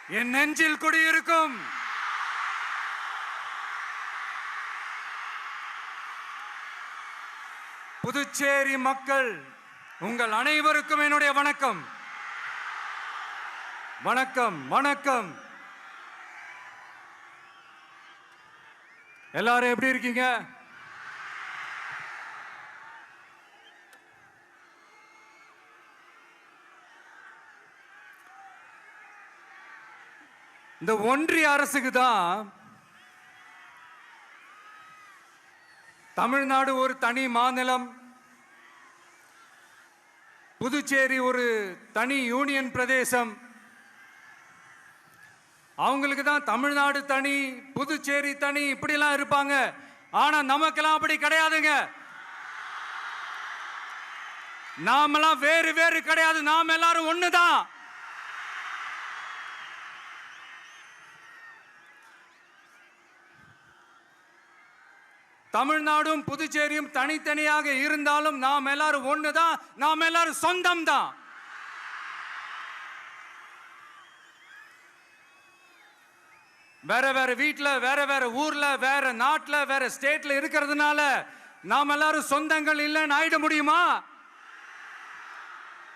என் நெஞ்சில் குடியிருக்கும் புதுச்சேரி மக்கள் உங்கள் அனைவருக்கும் என்னுடைய வணக்கம். வணக்கம் வணக்கம். எல்லாரும் எப்படி இருக்கீங்க? இந்த ஒன்றிய அரசுக்கு தான் தமிழ்நாடு ஒரு தனி மாநிலம், புதுச்சேரி ஒரு தனி யூனியன் பிரதேசம். அவங்களுக்கு தான் தமிழ்நாடு தனி, புதுச்சேரி தனி, இப்படிலாம் இருப்பாங்க. ஆனா நமக்கெல்லாம் அப்படி கிடையாதுங்க. நாமெல்லாம் வேறு வேறு கிடையாது. நாம் எல்லாரும் ஒண்ணுதான். தமிழ்நாடும் புதுச்சேரியும் தனித்தனியாக இருந்தாலும் நாம் எல்லாரும் ஒண்ணுதான். நாம் எல்லாரும் சொந்தம் தான். வேற வேற வீட்டுல, வேற வேற ஊர்ல, வேற நாட்டுல, வேற ஸ்டேட்ல இருக்கிறதுனால நாம் எல்லாரும் சொந்தங்கள் இல்லைன்னு ஆயிட முடியுமா?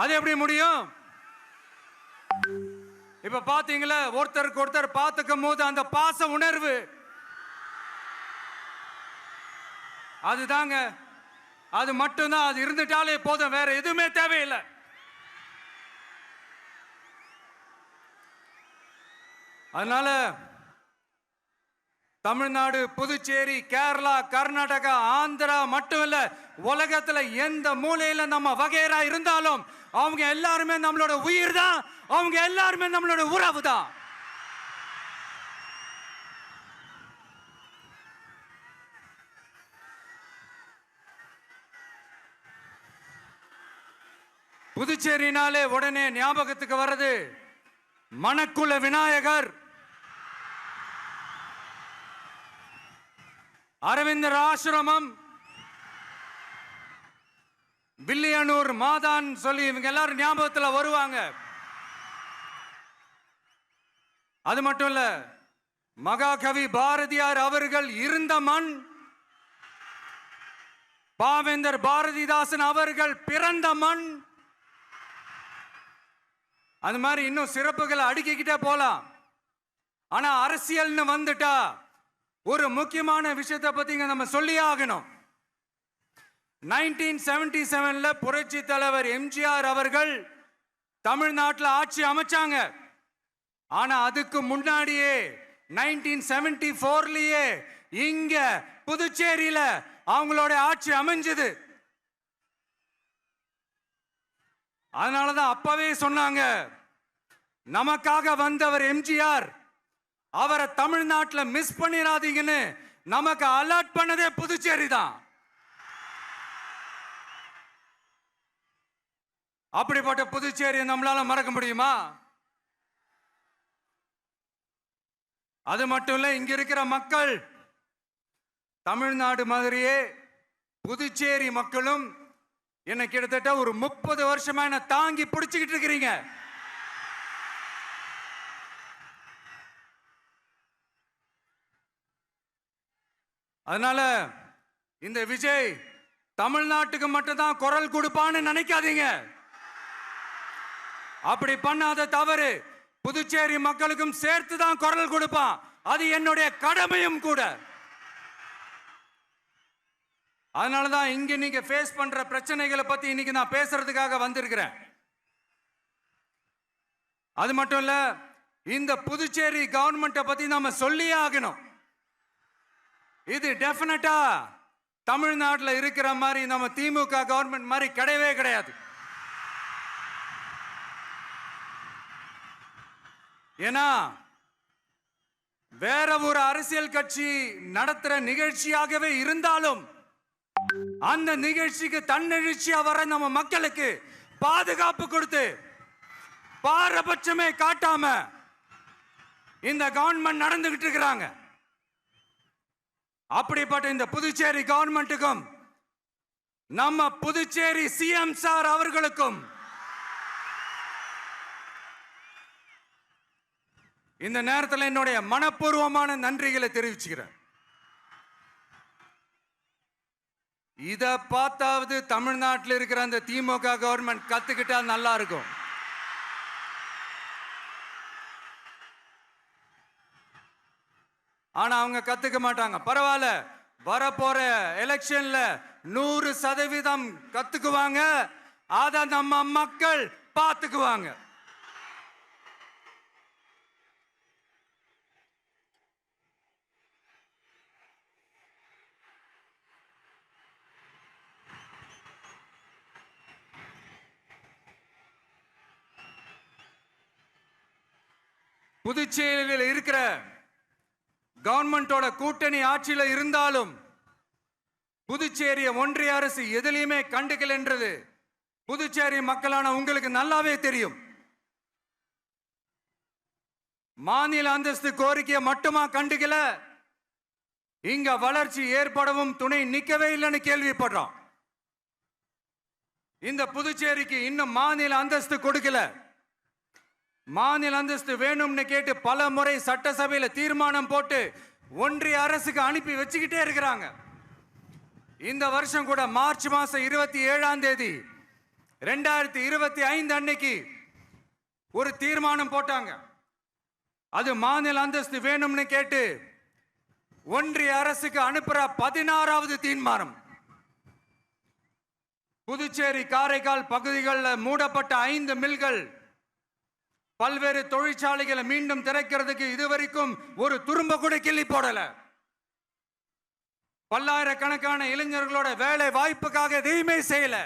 அது எப்படி முடியும்? இப்ப பாத்தீங்களா, ஒருத்தருக்கு ஒருத்தர் பார்த்துக்கும் போது அந்த பாச உணர்வு, அதுதாங்க, அது மட்டும்தான். அது இருந்துட்டாலே போதும், வேற எதுவுமே தேவையில்லை. அதனால தமிழ்நாடு, புதுச்சேரி, கேரளா, கர்நாடகா, ஆந்திரா மட்டும் இல்ல, உலகத்துல எந்த மூலையில நம்ம வகைரா இருந்தாலும் அவங்க எல்லாருமே நம்மளோட உயிர் தான். அவங்க எல்லாருமே நம்மளோட உறவு தான். புதுச்சேரினாலே உடனே ஞாபகத்துக்கு வர்றது மணக்குள விநாயகர், அரவிந்தர் ஆசிரமம், வில்லியனூர் மாதான் சொல்லி இவங்க எல்லாரும் ஞாபகத்தில் வருவாங்க. அது மட்டும் இல்ல, மகாகவி பாரதியார் அவர்கள் இருந்த மண், பாவேந்தர் பாரதிதாசன் அவர்கள் பிறந்த மண். அது மாதிரி இன்னும் சிறப்புகளை அடுக்கிக்கிட்டே போலாம். ஆனா அரசியல்னு வந்துட்டா ஒரு முக்கியமான விஷயத்தை பத்தி நம்ம சொல்லி ஆகணும். 1977ல புரட்சி தலைவர் எம்ஜிஆர் அவர்கள் தமிழ்நாட்டில் ஆட்சி அமைச்சாங்க. ஆனா அதுக்கு முன்னாடியே 1974லயே இங்க புதுச்சேரியில அவங்களோட ஆட்சி அமைஞ்சது. அதனாலதான் அப்பவே சொன்னாங்க, நமக்காக வந்தவர் எம்ஜிஆர், அவரை தமிழ்நாட்டில் மிஸ் பண்ணிடாதீங்கன்னு நமக்கு அலர்ட் பண்ணதே புதுச்சேரி தான். அப்படிப்பட்ட புதுச்சேரியை நம்மளால மறக்க முடியுமா? அது மட்டும் இல்ல, இங்க இருக்கிற மக்கள் தமிழ்நாடு மாதிரியே புதுச்சேரி மக்களும் என்ன கிட்டத்தட்ட ஒரு 30 வருஷமா என்ன தாங்கி பிடிச்சுக்கிட்டு இருக்கிறீங்க. அதனால இந்த விஜய் தமிழ்நாட்டுக்கு மட்டும்தான் குரல் கொடுப்பான்னு நினைக்காதீங்க. அப்படி பண்ணாத தவறு. புதுச்சேரி மக்களுக்கும் சேர்த்து தான் குரல் கொடுப்பான். அது என்னுடைய கடமையும் கூட. அதனாலதான் இங்க நீங்க ஃபேஸ் பண்ற பிரச்சனைகளை பத்தி இன்னைக்கு நான் பேசுறதுக்காக வந்திருக்கிறேன். அது மட்டும் இல்ல, இந்த புதுச்சேரி கவர்மெண்ட்டை பத்தி நாம சொல்லியே ஆகணும். இது டெஃபினட்டா தமிழ்நாட்டில் இருக்கிற மாதிரி நம்ம திமுக கவர்மெண்ட் மாதிரி கிடையவே கிடையாது. ஏன்னா வேற ஒரு அரசியல் கட்சி நடத்துற நிகழ்ச்சியாகவே இருந்தாலும் அந்த நிகழ்ச்சிக்கு தன்னெழுச்சியா வர நம்ம மக்களுக்கு பாதுகாப்பு கொடுத்து பாரபட்சமே காட்டாம இந்த கவர்மெண்ட் நடந்துகிட்டு இருக்கிறாங்க. அப்படிப்பட்ட இந்த புதுச்சேரி கவர்மெண்ட்டுக்கும் நம்ம புதுச்சேரி சிஎம் சார் அவர்களுக்கும் இந்த நேரத்தில் என்னுடைய மனப்பூர்வமான நன்றிகளை தெரிவிச்சுக்கிறேன். இத பார்த்தாவது தமிழ்நாட்டில் இருக்கிற அந்த திமுக கவர்மெண்ட் கத்துக்கிட்டா நல்லா இருக்கும். ஆனா அவங்க கத்துக்க மாட்டாங்க. பரவாயில்ல, வரப்போற எலெக்ஷன்ல 100% கத்துக்குவாங்க. அத நம்ம மக்கள் பார்த்துக்குவாங்க. புதுச்சேரியில் இருக்கிற கவர்மெண்டோட கூட்டணி ஆட்சியில் இருந்தாலும் புதுச்சேரிய ஒன்றிய அரசு எதிலையுமே கண்டுக்கல என்றது புதுச்சேரி மக்களான உங்களுக்கு நல்லாவே தெரியும். மாநில அந்தஸ்து கோரிக்கையை மட்டுமா கண்டுக்கல, இங்க வளர்ச்சி ஏற்படவும் துணை நிக்கவே இல்லைன்னு கேள்விப்படுறோம். இந்த புதுச்சேரிக்கு இன்னும் மாநில அந்தஸ்து கொடுக்கல. மாநில அந்தஸ்து வேணும்னு கேட்டு பல முறை சட்டசபையில தீர்மானம் போட்டு ஒன்றிய அரசுக்கு அனுப்பி வச்சுக்கிட்டே இருக்கிறாங்க. இந்த வருஷம் கூட மார்ச் மாசம் 27ஆம் தேதி 2025 அன்னைக்கு ஒரு தீர்மானம் போட்டாங்க. அது மாநில அந்தஸ்து வேணும்னு கேட்டு ஒன்றிய அரசுக்கு அனுப்புற 16வது தீர்மானம். புதுச்சேரி காரைக்கால் பகுதிகளில் மூடப்பட்ட 5 மில்கள், பல்வேறு தொழிற்சாலைகளை மீண்டும் திறக்கிறதுக்கு இதுவரைக்கும் ஒரு துரும்ப கூட கிள்ளி போடல. பல்லாயிரக்கணக்கான இளைஞர்களோட வேலை வாய்ப்புக்காக எதையுமே செய்யல.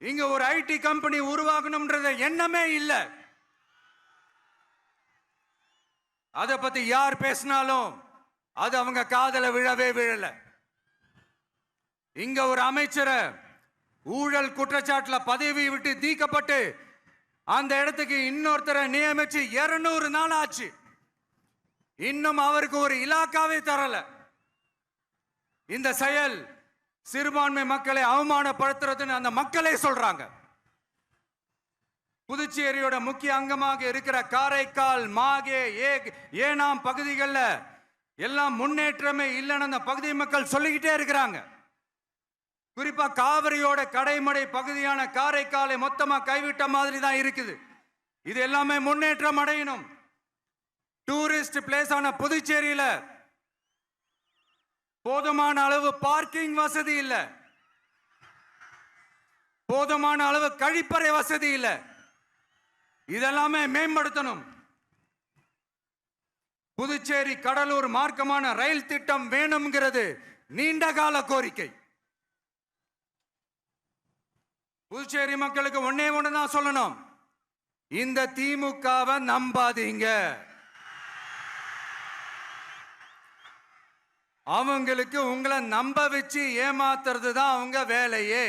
இங்க ஒரு ஐடி கம்பெனி உருவாகணும்ன்றது எண்ணமே இல்லை. அதை பத்தி யார் பேசினாலும் அது அவங்க காதல விழவே விழல. இங்க ஒரு அமைச்சரை ஊழல் குற்றச்சாட்டுல பதவி விட்டு நீக்கப்பட்டு அந்த இடத்துக்கு இன்னொருத்தரை நியமிச்சு 200 நாள் ஆச்சு. இன்னும் அவருக்கு ஒரு இலாக்காவே தரல. இந்த செயல் சிறுபான்மை மக்களை அவமானப்படுத்துறதுன்னு அந்த மக்களே சொல்றாங்க. புதுச்சேரியோட முக்கிய அங்கமாக இருக்கிற காரைக்கால், மாகே, ஏனாம் பகுதிகளில் எல்லாம் முன்னேற்றமே இல்லைன்னு அந்த பகுதி மக்கள் சொல்லிக்கிட்டே இருக்கிறாங்க. குறிப்பா காவிரியோட கடைமடை பகுதியான காரைக்காலை மொத்தமா கைவிட்ட மாதிரி தான் இருக்குது. இது எல்லாமே முன்னேற்றம் அடையணும். டூரிஸ்ட் பிளேஸ் ஆன புதுச்சேரியில போதுமான அளவு பார்க்கிங் வசதி இல்லை, போதுமான அளவு கழிப்பறை வசதி இல்லை. இதெல்லாமே மேம்படுத்தணும். புதுச்சேரி கடலூர் மார்க்கமான ரயில் திட்டம் வேணும்ங்கிறது நீண்ட கால கோரிக்கை. புதுச்சேரி மக்களுக்கு ஒன்னே ஒண்ணுதான் சொல்லணும், இந்த திமுகவை நம்பாதீங்க. அவங்களுக்கு உங்களை நம்ப வச்சு ஏமாத்துறது தான் அவங்க வேலையே.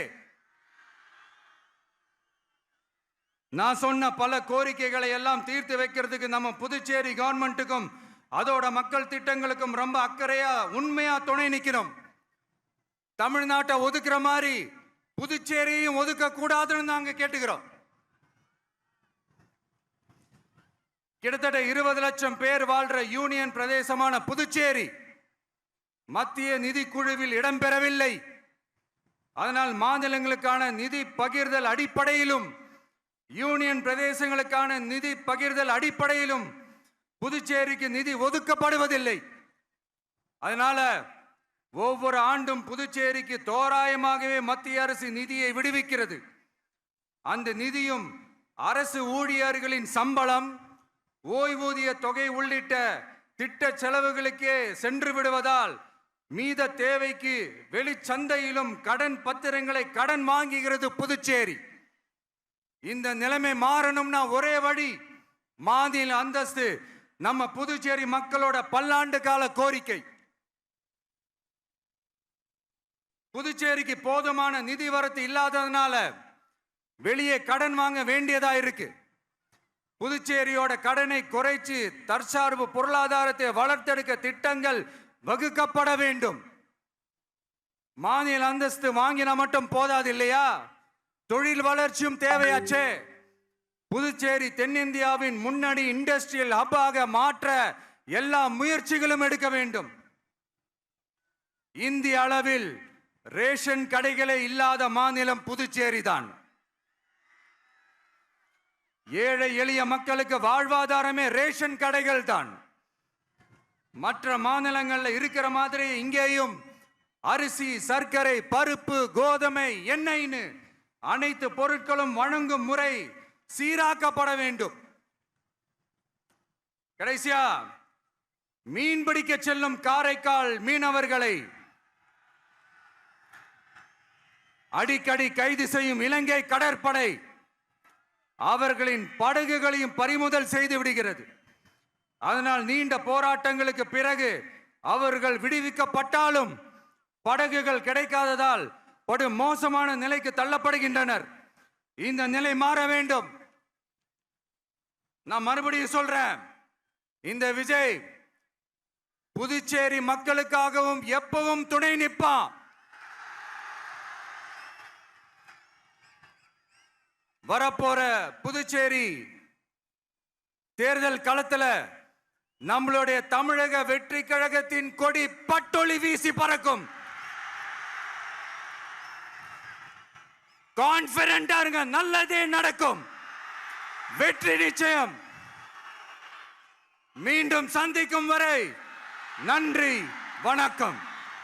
நான் சொன்ன பல கோரிக்கைகளை எல்லாம் தீர்த்து வைக்கிறதுக்கு நம்ம புதுச்சேரி கவர்மெண்ட்டுக்கும் அதோட மக்கள் திட்டங்களுக்கும் ரொம்ப அக்கறையா உண்மையா துணை நிற்கிறோம். தமிழ்நாட்டை ஒதுக்குற மாதிரி புதுச்சேரியும் ஒதுக்க கூடாதுன்னு நாங்க கேட்டுக்கிறோம். கிட்டத்தட்ட 20 லட்சம் பேர் வாழ்ற யூனியன் பிரதேசமான புதுச்சேரி மத்திய நிதி குழுவில் இடம்பெறவில்லை. அதனால் மாநிலங்களுக்கான நிதி பகிர்தல் அடிப்படையிலும் யூனியன் பிரதேசங்களுக்கான நிதி பகிர்தல் அடிப்படையிலும் புதுச்சேரிக்கு நிதி ஒதுக்கப்படுவதில்லை. அதனால ஒவ்வொரு ஆண்டும் புதுச்சேரிக்கு தோராயமாகவே மத்திய அரசு நிதியை விடுவிக்கிறது. அந்த நிதியும் அரசு ஊழியர்களின் சம்பளம், ஓய்வூதிய தொகை உள்ளிட்ட திட்ட செலவுகளுக்கே சென்று விடுவதால் மீத தேவைக்கு வெளிச்சந்தையிலும் கடன் பத்திரங்களை கடன் வாங்குகிறது புதுச்சேரி. இந்த நிலைமை மாறணும்னா ஒரே வழி, மாநில அந்தஸ்து நம்ம புதுச்சேரி மக்களோட பல்லாண்டு கால கோரிக்கை. புதுச்சேரிக்கு போதுமான நிதி வரத்து இல்லாததுனால வெளியே கடன் வாங்க வேண்டியதா இருக்கு. புதுச்சேரியோட கடனை குறைச்சு தற்சார்பு பொருளாதாரத்தை வளர்த்தெடுக்க திட்டங்கள் வகுக்கப்பட வேண்டும். மாநில அந்தஸ்து வாங்கினா மட்டும் போதாது இல்லையா, தொழில் வளர்ச்சியும் தேவையாச்சே. புதுச்சேரி தென்னிந்தியாவின் முன்னணி இண்டஸ்ட்ரியல் ஹப்பாக மாற்ற எல்லா முயற்சிகளும் எடுக்க வேண்டும். இந்திய அளவில் ரேஷன் கடைகளே இல்லாத மாநிலம் புதுச்சேரி தான். ஏழை எளிய மக்களுக்கு வாழ்வாதாரமே ரேஷன் கடைகள் தான். மற்ற மாநிலங்கள்ல இருக்கிற மாதிரி இங்கேயும் அரிசி, சர்க்கரை, பருப்பு, கோதுமை, எண்ணெய்னு அனைத்து பொருட்களும் வழங்கும் முறை சீராக்கப்பட வேண்டும். கடைசியா மீன்பிடிக்க செல்லும் காரைக்கால் மீனவர்களை அடிக்கடி கைது செய்யும் இலங்கை கடற்படை அவர்களின் படகுகளையும் பறிமுதல் செய்து விடுகிறது. அதனால் நீண்ட போராட்டங்களுக்கு பிறகு அவர்கள் விடுவிக்கப்பட்டாலும் படகுகள் கிடைக்காததால் படு மோசமான நிலைக்கு தள்ளப்படுகின்றனர். இந்த நிலை மாற வேண்டும். நான் மறுபடியும் சொல்றேன், இந்த விஜய் புதுச்சேரி மக்களுக்காகவும் எப்பவும் துணை நிற்பான். வரப்போற புதுச்சேரி தேர்தல் களத்துல நம்மளுடைய தமிழக வெற்றி கழகத்தின் கொடி பட்டொளி வீசி பறக்கும். கான்பிடென்டா இருங்க, நல்லதே நடக்கும். வெற்றி நிச்சயம். மீண்டும் சந்திக்கும் வரை நன்றி, வணக்கம்.